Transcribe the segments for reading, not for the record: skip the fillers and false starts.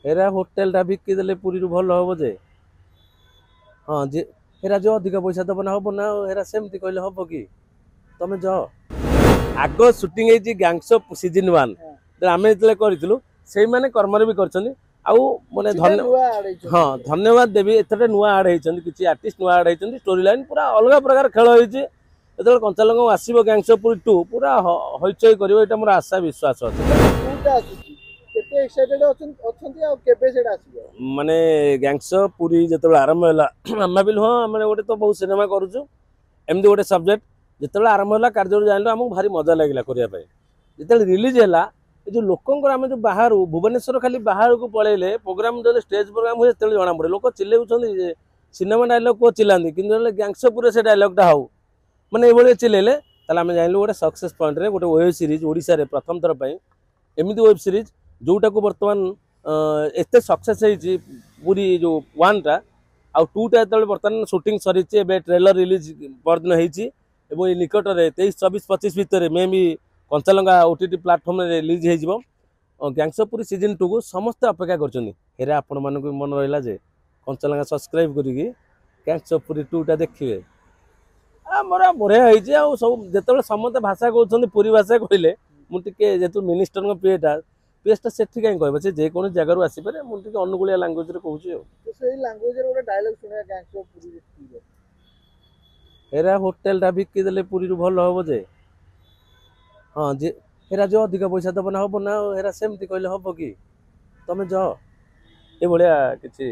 Hera hotel टा बिकी देले पुरी भल हम जे हाँ जे हेरा जो अधिक पैसा दब ना हम ना हेरा सेमती कहले हम कि तमे जाओ आग सुटिंग गैंग्स सीजन 1 आम जो करूँ से मैंने कर्म भी कर माने हाँ धन्यवाद देवी एथरे नुआ आड होती किसी आर्टिस्ट नुआ आड होती स्टोरी लाइन पूरा अलग प्रकार खेल होती जो कंचालंग आसो गैंग्सपुरी 2 पूरा हईचई कर मोर आशा विश्वास अच्छे माने गैंग्सपुरी जो आरंभ है आम भी हाँ मैंने गोटे तो बहुत सिनेमा करुचु एमती गोटे सब्जेक्ट जिते आरंभ है कार्य जान आमको भारी मजा लगे करने जो रिलीज है जो लोकंर आम जो बाहर भुवनेश्वर खाली बाहर को पलैले प्रोग्राम जो स्टेज प्रोग्राम हुए से जना पड़े लोक चिल्लाऊँ सिनेमा डायलॉग को चिल्लाती कि गैंग्सपुर से डायलॉगटा हो मैंने ये चिल्ले आम जानलु गोटे सक्सेस पॉइंट रे गोटे वेब सीरीज ओडिशा रे प्रथम थर पर एमती वेब सीरीज जोटा को बर्तमान एत सक्सेस होती पूरी जो 1 टा आउ 2 टा जो बर्तमान शूटिंग सरी ट्रेलर रिलीज परदिन होती निकट में 23-24-25 भितर मे भी कंचालंगा ओटीटी प्लाटफर्म रिलीज हो गैंग्सपुरी सीजन 2 को समस्त अपेक्षा कर आपण मान मन रहा जे कंचालंगा सब्सक्राइब करी गैंग्सपुरी 2 टा देखिए मोर बढ़िया होती सब जो समस्त भाषा कहते पूरी भाषा कहले मुझे जेहतु मिनिस्टर पीएटा पीएसटा से कहीं कह से जेको जगार आसपे मुझे अनुकूलिया लांगुएज कहूँ हेरा होटेल टा बिकी देले पुरी भल हम जे हाँ जे हेरा जो अधिक पैसा दब ना हम ना हेरा सेमती कहले हम कि तमे जाओ ये भाया किसी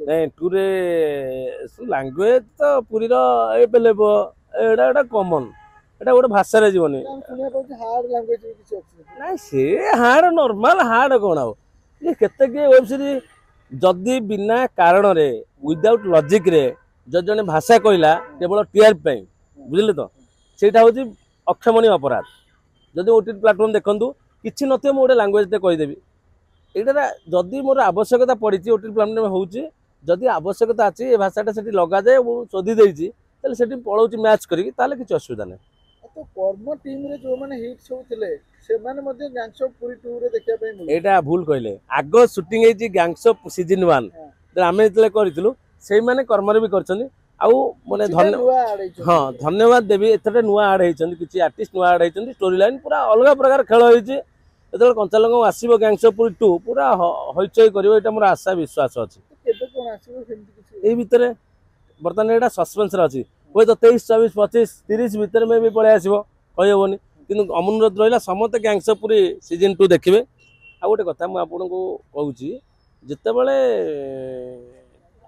नहीं टूरे लांगुएज तो पुरी एटा कमन एटा गोटे भाषा जीवन ना सी हार्ड नॉर्मल हार्ड कौन आउ ये केते के वेब सीरीज जदि बिना कारण रे विदाउट लॉजिक रे जने भाषा कहला केवल टीआरपी बुझिले तो सेटा होची अक्षमणीय अपराध जदि ओटीटी प्लाटफॉर्म देखंतु किछि नथियो मो गोटे लैंग्वेज ते कहि देबी एटा जदि मोर आवश्यकता पड़ी ओटीटी प्लाटफॉर्म होची जदि आवश्यकता अछि ए भाषाटा सेठी लगा जाय वो शोधी देइची ताले सेठी पळौची मैच करी ताले किछि असुविधा नै तो कर्म टीम रे जो माने हिट सब थिले से माने मध्ये गैंग्सपुरी 2 रे देखिया पे मिले एटा भूल कहले आग शूटिंग होती गैंग्स सीजन 1 जो आम जो करूँ से मैंने कर्म भी कर माने हाँ धन्यवाद देवी एथरे नुआ आड होती किसी आर्टिस्ट नुआ आड होती स्टोरी लाइन पूरा अलग प्रकार खेल होती जो कंचालंग आसो गैंग्सपुरी 2 पूरा हईचई कर मोर आशा विश्वास अच्छे भितर बर्तमान यहाँ सस्पेन्स अच्छी हुए तो 23-24-25-30 भितर में भी पलि आसो कहीहबनी कि अनुरोध रहा समस्त गैंग्सपुरी सीजन 2 देखिए आ गोटे कथा मुझे कहूँ जितेबाला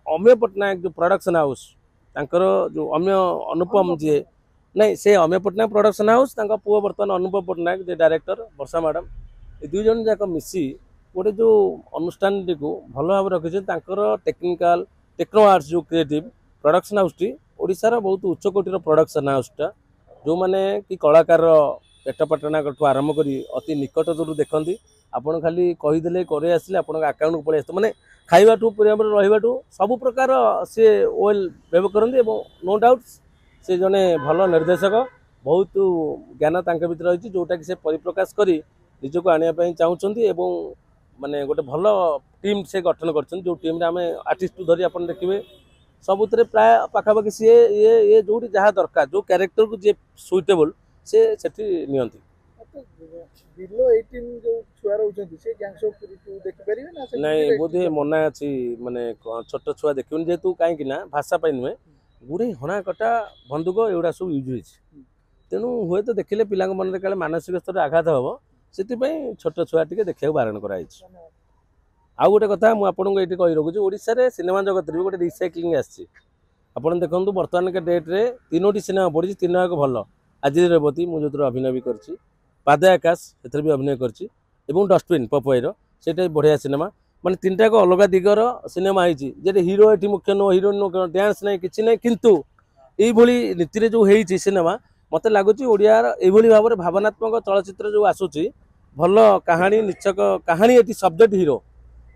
अमेय पट्टनायक जो प्रोडक्शन हाउस तांकर जो अमेय अनुपम जी नहीं से अमेय पट्टनायक प्रोडक्शन हाउस पुओ बर्तमान अनुपम पट्टनायक जे डायरेक्टर वर्षा मैडम ये 2 जन जाक मिसी गोटे जो अनुष्ठान टी भल भाव रखी टेक्निकाल टेक्नो आर्ट्स जो क्रिएटिव प्रोडक्शन हाउस टी ओडिशार बहुत उच्चकोटीर प्रोडक्शन हाउसटा जो मैंने कि कलाकार पेटपाटना आरंभ कर अति निकट दूर देखती आपड़ खाली कहीदे करे आसिले आपण आकाउंट को पलि माने खाइबाठू रहिबाठू सब प्रकार सी वेल व्यवहार करते नो डाउट से जने भल निर्देशक बहुत ज्ञान तांके भीतर रही जोटा कि से परिप्रकाश करी निजको आनिया पई चाहूचंती माने गोटे भल टीम से गठन करछन जो टीम रे आमे आर्टिस्ट धरी आपन देखिबे सबुतरे प्राय पाखापाखि सी ये जो जहाँ दरकार जो कैरेक्टर को जे सुइटेबल से सेठी नियंती बिलो 18 जो छुआ रहउछंती से गैंग्सपुरी 2 देखि परिबे ना नहीं बोधे मना अछि माने छोट छुआ देखिबन जेतु काहे कि ना भाषा पाइ नुए गुडे हना कटा बंदूक एउडा सब यूज होइछ तेनु होय तो देखिले पिलांग मन रे काले मानसिक स्तर आघात हबो सेति पई छोट छुआ टिके देखिया बारण कराइछ आ गोटे कथा मुझे ये कही रखुच्छी ओडिशा रे सिनेमा जगत भी गोटे रिसाइक्लिंग आसी आपड़ देखो बर्तमान के डेट्रे 3टी सिनेमा पड़ी 3 जाक भल आज रेवती मुझे जो अभिनय भी कर पादे आकाश से भी अभिनय कर डस्टबिन पपईर से बढ़िया सिनेमा माने 3टा अलग दिगर सिनेमा जे हिरो ये मुख्य नो हिरोइन नो डांस ना कि ना किंतु ये नीति जो होती सिनेमा मत लगुच ओडियार ये भाव में भावनात्मक चलचित्र जो आसूची भल कहानी निचक कहानी ये सब्जेक्ट हिरो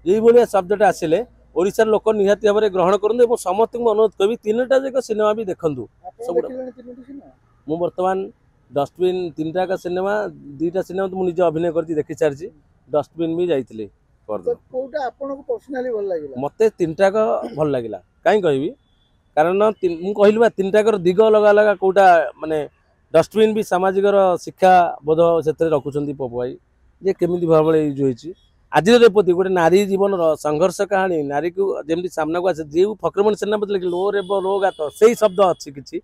ये सब्जेक्ट आसिले ओडिशार लोक निहाती भाव में ग्रहण करूँ समस्त अनुरोध करी 3टा जाक सिनेमा भी देखूँ सब मु बर्तमान डस्टबिन 3टा सिनेमा 2टा सिनेमा तो मुझे अभिनय कर देखी सारी डस्टबिन भी जाइए मत 3टाक भल लगे कहीं कहि कारण मुझे कहली 3टाकर दिग अलग अलग कौटा माने डस्टबिन भी सामाजिक शिक्षा बोध से रखुच्च पपु भाई जे केमी भाव यूज होती आज रेपति गोटे नारी जीवन संघर्ष कहानी नारी को जमी सामना को आसे जो फकीरमोहन सेनापति लिखे लो रेब लो गात से शब्द अच्छी किसी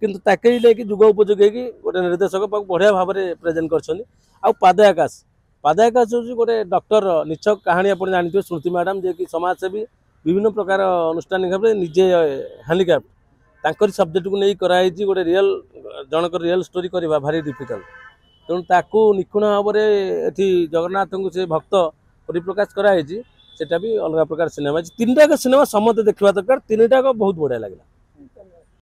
किंतु ताके लेकिन जुग उपयोगी गोटे निर्देशक बढ़िया भाव में प्रेजेंट कर पादयाकाश हूँ गोटे डॉक्टर निछक कहानी आप जानते स्मृति मैडम जे कि समाजसेवी विभिन्न प्रकार अनुष्ठानिक भाव निजे हैंडिक्राफ्ट तांकर सब्जेक्ट को नहीं कराई गोटे रियल जनक रियल स्टोरी करवा भारी डिफिकल्ट तेणु ताकू निखुण भाव में ये जगन्नाथ को से भक्त परिप्रकाश कराई सेटा भी अलग प्रकार सिनेमा 3टाक सिनेमा समस्त देखा दरकार 3टाक बहुत बढ़िया लगे।